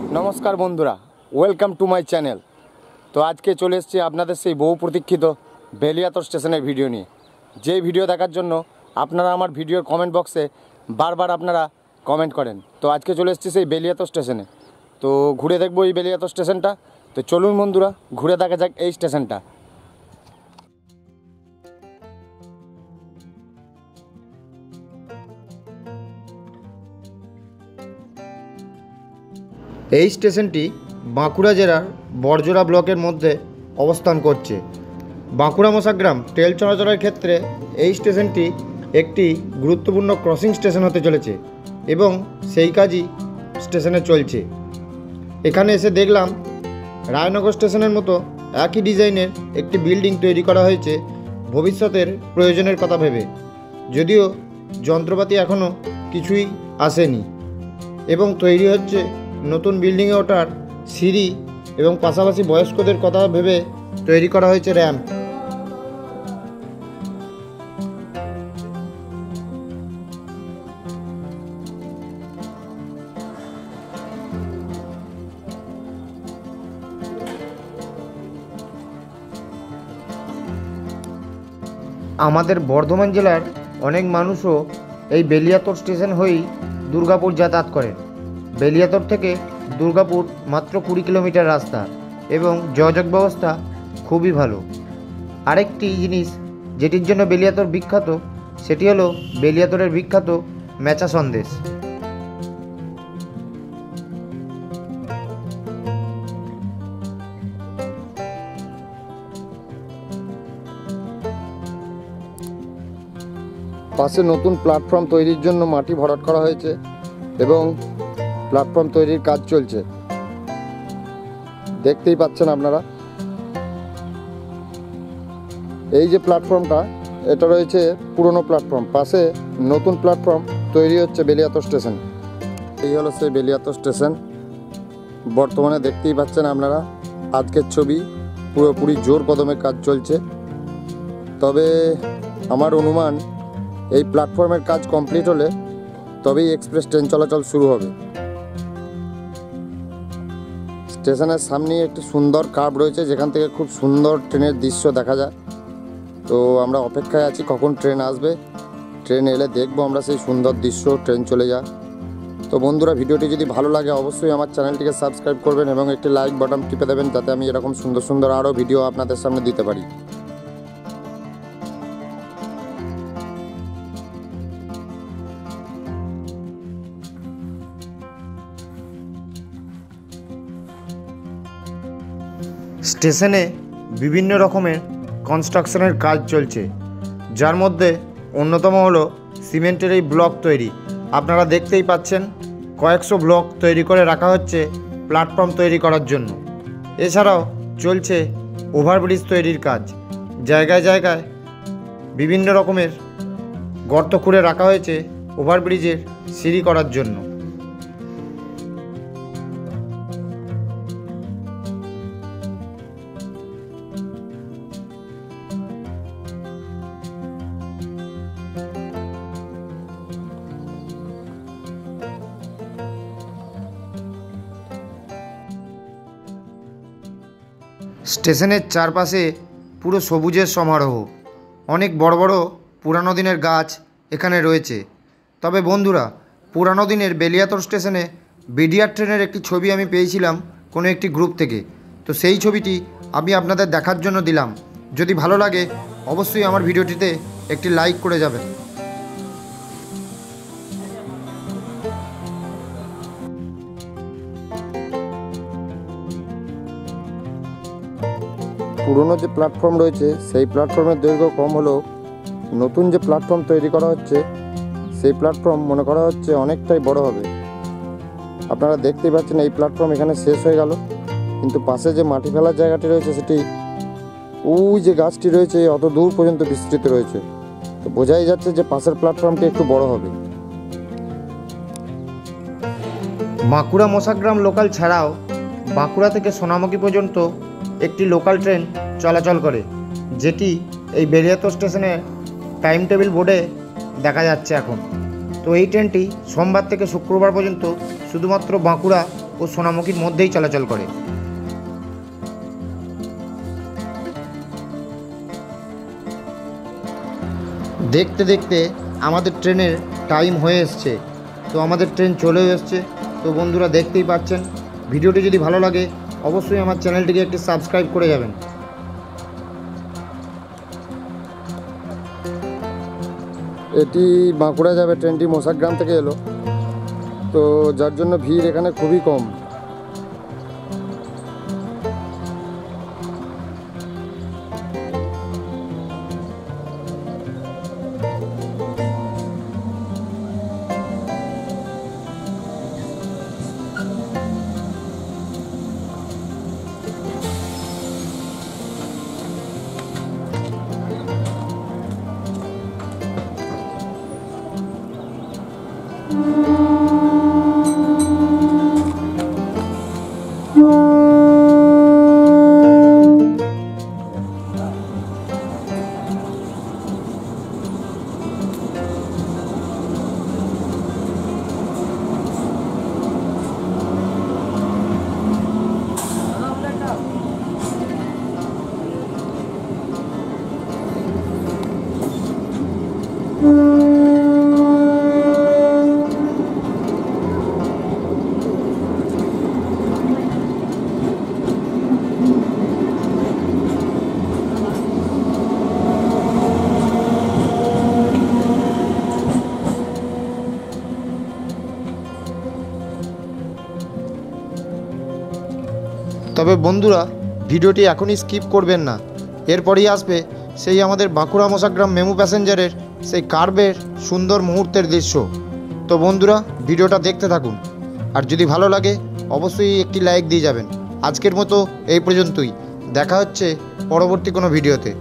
नमस्कार बंधुरा welcome to my channel. तो आज के चले एसेছি আপনাদের সেই বহু প্রতীক্ষিত বেলিয়াতর স্টেশনের ভিডিও নিয়ে। যে ভিডিও দেখার জন্য আপনারা আমার ভিডিওর কমেন্ট বক্সে বারবার আপনারা কমেন্ট করেন। তো আজকে চলে এসেছি সেই বেলিয়াতর স্টেশনে। তো ঘুরে দেখবো এই বেলিয়াতর স্টেশনটা। তো চলুন বন্ধুরা ঘুরে দেখা যাক এই স্টেশনটা। এই স্টেশনটি বাঁকুড়া জেলার বড়জোড়া ব্লকের মধ্যে অবস্থান করছে। বাঁকুড়া মশাগ্রাম ট্রেন চলাচলের ক্ষেত্রে এই স্টেশনটি একটি গুরুত্বপূর্ণ ক্রসিং স্টেশন হতে চলেছে এবং সেই কাজই স্টেশনে চলছে। এখানে এসে দেখলাম রায়নগর স্টেশনের মতো একই ডিজাইনের একটি বিল্ডিং তৈরি করা হয়েছে ভবিষ্যতের প্রয়োজনের কথা ভেবে, যদিও যন্ত্রপাতি এখনও কিছুই আসেনি এবং তৈরি হচ্ছে নতুন বিল্ডিংয়ে ওঠার সিঁড়ি এবং পাশাপাশি বয়স্কদের কথা ভেবে তৈরি করা হয়েছে র্যাম্প। আমাদের বর্ধমান জেলার অনেক মানুষও এই বেলিয়াতর স্টেশন হয়েই দুর্গাপুর যাতায়াত করেন। বেলিয়াতর থেকে দুর্গাপুর মাত্র 20 কিলোমিটার রাস্তা এবং যোগাযোগ ব্যবস্থা খুবই ভালো। আরেকটি জিনিস যেটির জন্য বেলিয়াতর বিখ্যাত সেটি হলো বেলিয়াতরের বিখ্যাত মেচা সন্দেশ। পাশে নতুন প্ল্যাটফর্ম তৈরির জন্য মাটি ভরাট করা হয়েছে এবং প্ল্যাটফর্ম তৈরির কাজ চলছে, দেখতেই পাচ্ছেন আপনারা। এই যে প্ল্যাটফর্মটা এটা রয়েছে পুরনো প্ল্যাটফর্ম, পাশে নতুন প্ল্যাটফর্ম তৈরি হচ্ছে বেলিয়াতর স্টেশন। এই হলো সেই বেলিয়াতর স্টেশন। বর্তমানে দেখতেই পাচ্ছেন আপনারা আজকের ছবি, পুরোপুরি জোর কদমে কাজ চলছে। তবে আমার অনুমান এই প্ল্যাটফর্মের কাজ কমপ্লিট হলে তবেই এক্সপ্রেস ট্রেন চলাচল শুরু হবে। স্টেশনের সামনেই একটি সুন্দর কার্ভ রয়েছে যেখান থেকে খুব সুন্দর ট্রেনের দৃশ্য দেখা যায়। তো আমরা অপেক্ষায় আছি কখন ট্রেন আসবে। ট্রেন এলে দেখবো আমরা সেই সুন্দর দৃশ্য, ট্রেন চলে যায়। তো বন্ধুরা ভিডিওটি যদি ভালো লাগে অবশ্যই আমার চ্যানেলটিকে সাবস্ক্রাইব করবেন এবং একটি লাইক বাটন টিপে দেবেন যাতে আমি এরকম সুন্দর সুন্দর আরও ভিডিও আপনাদের সামনে দিতে পারি। স্টেশনে বিভিন্ন রকমের কনস্ট্রাকশনের কাজ চলছে, যার মধ্যে অন্যতম হলো সিমেন্টের এই ব্লক তৈরি। আপনারা দেখতেই পাচ্ছেন কয়েকশো ব্লক তৈরি করে রাখা হচ্ছে প্ল্যাটফর্ম তৈরি করার জন্য। এছাড়াও চলছে ওভারব্রিজ তৈরির কাজ। জায়গায় জায়গায় বিভিন্ন রকমের গর্ত খুঁড়ে রাখা হয়েছে ওভারব্রিজের সিঁড়ি করার জন্য। স্টেশনের চারপাশে পুরো সবুজের সমারোহ। অনেক বড় বড় পুরানো দিনের গাছ এখানে রয়েছে। তবে বন্ধুরা পুরানো দিনের বেলিয়াতর স্টেশনে বিডিআর ট্রেনের একটি ছবি আমি পেয়েছিলাম কোনো একটি গ্রুপ থেকে। তো সেই ছবিটি আমি আপনাদের দেখার জন্য দিলাম। যদি ভালো লাগে অবশ্যই আমার ভিডিওটিতে একটি লাইক করে যাবেন। পুরনো যে প্ল্যাটফর্ম রয়েছে সেই প্ল্যাটফর্মের দৈর্ঘ্য কম হলেও নতুন যে প্ল্যাটফর্ম তৈরি করা হচ্ছে সেই প্ল্যাটফর্ম মনে করা হচ্ছে অনেকটাই বড় হবে। আপনারা দেখতেই পাচ্ছেন এই প্ল্যাটফর্ম এখানে শেষ হয়ে গেল, কিন্তু পাশে যে মাটি ফেলার জায়গাটি রয়েছে সেটি ওই যে গাছটি রয়েছে অত দূর পর্যন্ত বিস্তৃত রয়েছে। তো বোঝাই যাচ্ছে যে পাশের প্ল্যাটফর্মটি একটু বড় হবে। বাঁকুড়া মশাগ্রাম লোকাল ছাড়াও বাঁকুড়া থেকে সোনামুখী পর্যন্ত একটি লোকাল ট্রেন চলাচল করে, যেটি এই বেলিয়াতর স্টেশনে টাইম টেবিল বোর্ডে দেখা যাচ্ছে এখন। তো এই ট্রেনটি সোমবার থেকে শুক্রবার পর্যন্ত শুধুমাত্র বাঁকুড়া ও সোনামুখীর মধ্যেই চলাচল করে। দেখতে দেখতে আমাদের ট্রেনের টাইম হয়ে এসছে। তো আমাদের ট্রেন চলেও এসছে। তো বন্ধুরা দেখতেই পাচ্ছেন, ভিডিওটি যদি ভালো লাগে অবশ্যই আমার চ্যানেলটিকে একটি সাবস্ক্রাইব করে যাবেন। এটি বাঁকুড়া যাবে, ট্রেনটি মোসাগ্রাম থেকে এলো, তো যার জন্য ভিড় এখানে খুবই কম। তবে বন্ধুরা ভিডিওটি এখনই স্কিপ করবেন না, এরপরেই আসবে সেই আমাদের বাঁকুড়া মোসাগ্রাম মেমু প্যাসেঞ্জারের সেই কার্ভের সুন্দর মুহূর্তের দৃশ্য। তো বন্ধুরা ভিডিওটা দেখতে থাকুন, আর যদি ভালো লাগে অবশ্যই একটি লাইক দিয়ে যাবেন। আজকের মতো এই পর্যন্তই, দেখা হচ্ছে পরবর্তী কোনো ভিডিওতে।